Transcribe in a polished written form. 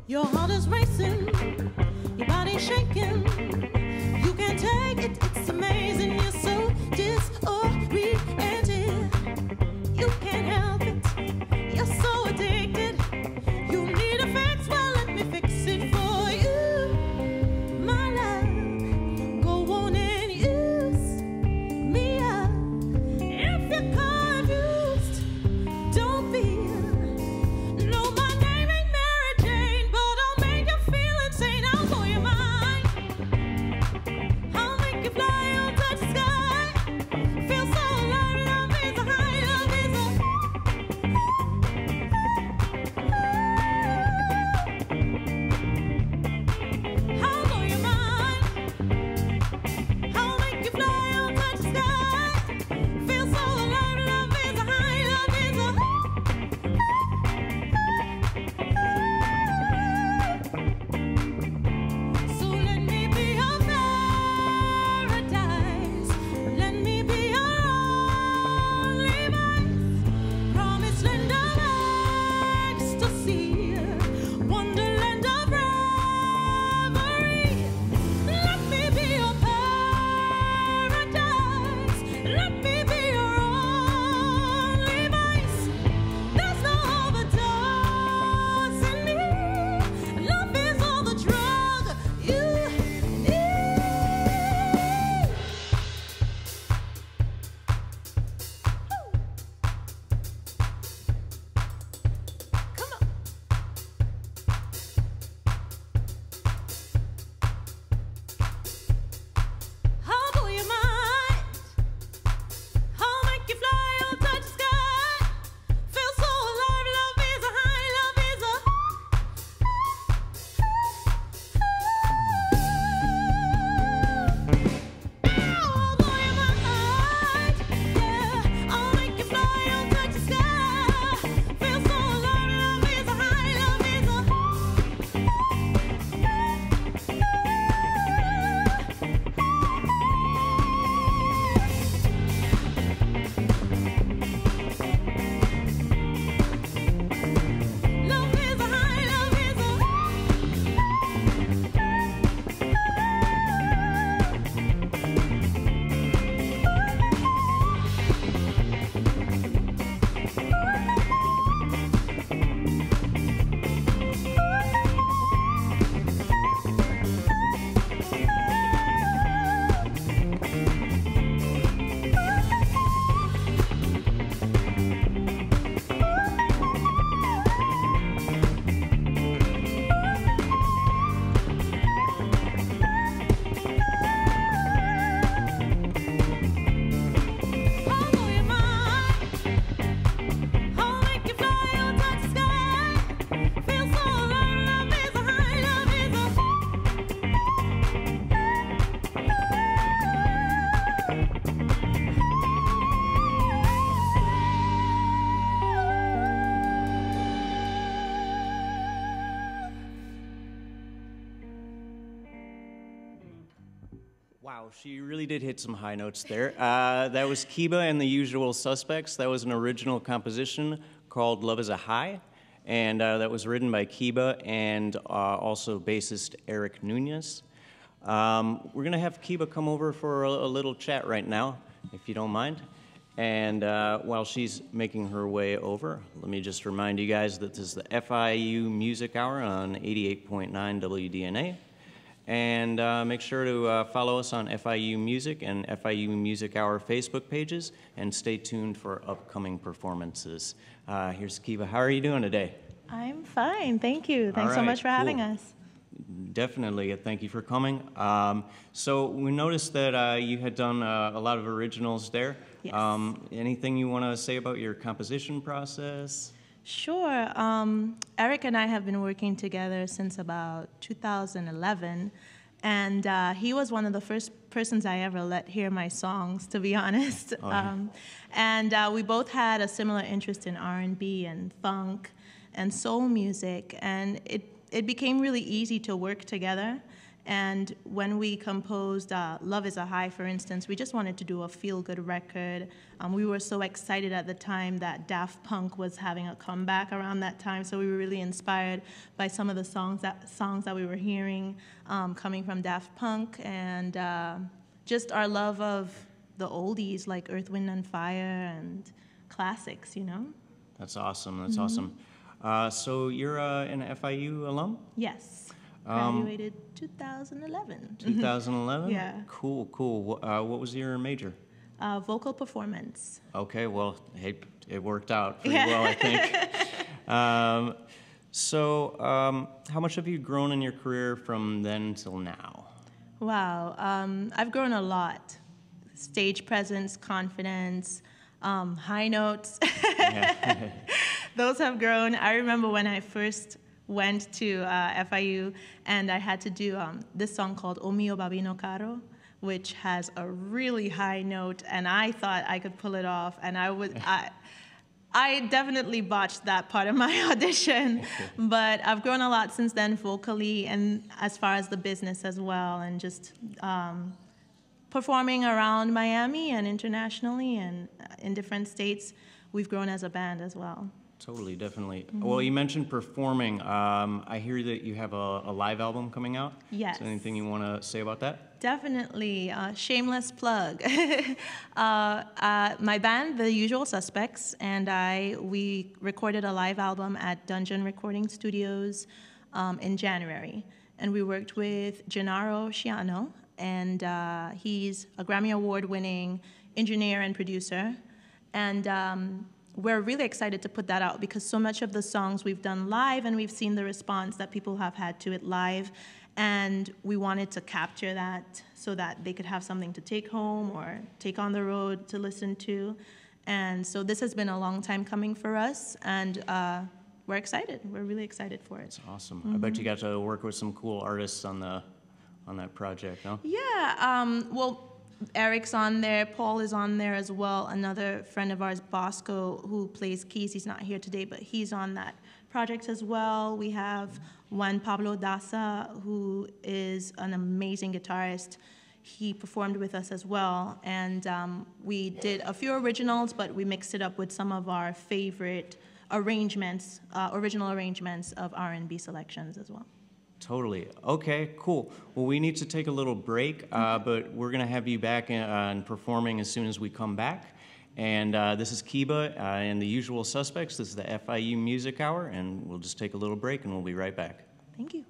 Your heart is racing, your body's shaking. You can't take it, it's amazing. You're so disoriented. You can't help it, you're so addicted. You need a fix, well let me fix it for you. My love, go on and use me up. If you're confused, don't be. No, my name ain't Mary Jane, but I'll make you feel insane. I'll blow your mind. I'll make you fly, I'll touch the sky. Feel so alive, love is a high, love is a... I'll blow your mind. I'll make you fly, I'll touch the sky. Feel so alive, love is a high, love is a... So let me be your paradise. Let me be your only vice. Promised land of ecstasy, wonderland of reverie. Let me be your paradise. Let me be your only vice. There's no overdose in me. Love is all the drug you need. Come on. I'll blow your mind. I'll make you fly, I'll touch the sky. Feel so alive, love is a high, love is a... I'll blow your mind. Yeah, I'll make you fly, I'll touch the sky. Feel so alive, love is a high, love is a... Love is a high, love is a... I'll blow your mind. I'll make you fly, I'll touch the sky. Feel so alive, love is a high, love is a... Wow, she really did hit some high notes there. That was Keba and the Usual Suspects. That was an original composition called Love is a High, and that was written by Keba and also bassist Eric Nunez. We're going to have Keba come over for a little chat right now, if you don't mind. And while she's making her way over, let me just remind you guys that this is the FIU Music Hour on 88.9 WDNA. And make sure to follow us on FIU Music and FIU Music Hour Facebook pages, and stay tuned for upcoming performances. Here's Keba. How are you doing today? I'm fine, thank you. Thanks so right, much for having cool. us. Definitely. Thank you for coming. So we noticed that you had done a lot of originals there. Yes. Anything you want to say about your composition process? Sure. Eric and I have been working together since about 2011, and he was one of the first persons I ever let hear my songs, to be honest. Oh, yeah. And we both had a similar interest in R&B and funk and soul music, and it became really easy to work together. And when we composed Love is a High, for instance, we just wanted to do a feel-good record. We were so excited at the time that Daft Punk was having a comeback around that time, so we were really inspired by some of the songs that we were hearing coming from Daft Punk, and just our love of the oldies like Earth, Wind, and Fire and classics, you know? That's awesome. That's awesome. So you're an FIU alum? Yes. Graduated 2011. 2011? Yeah. Cool, cool. What was your major? Vocal performance. Okay, well, hey, it worked out pretty well, I think. So how much have you grown in your career from then till now? Wow. I've grown a lot. Stage presence, confidence, high notes. Those have grown. I remember when I first went to FIU, and I had to do this song called O Mio Babino Caro, which has a really high note, and I thought I could pull it off, and I definitely botched that part of my audition, but I've grown a lot since then vocally, and as far as the business as well, and just performing around Miami and internationally and in different states. We've grown as a band as well. Totally, definitely. Well, you mentioned performing. I hear that you have a live album coming out. Yes. Is there anything you want to say about that? Definitely. Shameless plug. My band, The Usual Suspects, and we recorded a live album at Dungeon Recording Studios in January. And we worked with Gennaro Sciano, and he's a Grammy Award-winning engineer and producer. And we're really excited to put that out because so much of the songs we've done live, and we've seen the response that people have had to it live, and we wanted to capture that so that they could have something to take home or take on the road to listen to. And so this has been a long time coming for us, and we're excited. We're really excited for it. That's awesome. I bet you got to work with some cool artists on that project, huh? Yeah, well, Eric's on there, Paul is on there as well, another friend of ours, Bosco, who plays keys. He's not here today, but he's on that project as well. We have Juan Pablo Daza, who is an amazing guitarist. He performed with us as well, and we did a few originals, but we mixed it up with some of our favorite arrangements, original arrangements of R&B selections as well. Totally. Okay, cool. Well, we need to take a little break, but we're going to have you back and performing as soon as we come back. And this is Keba and The Usual Suspects. This is the FIU Music Hour, and we'll just take a little break, and we'll be right back. Thank you.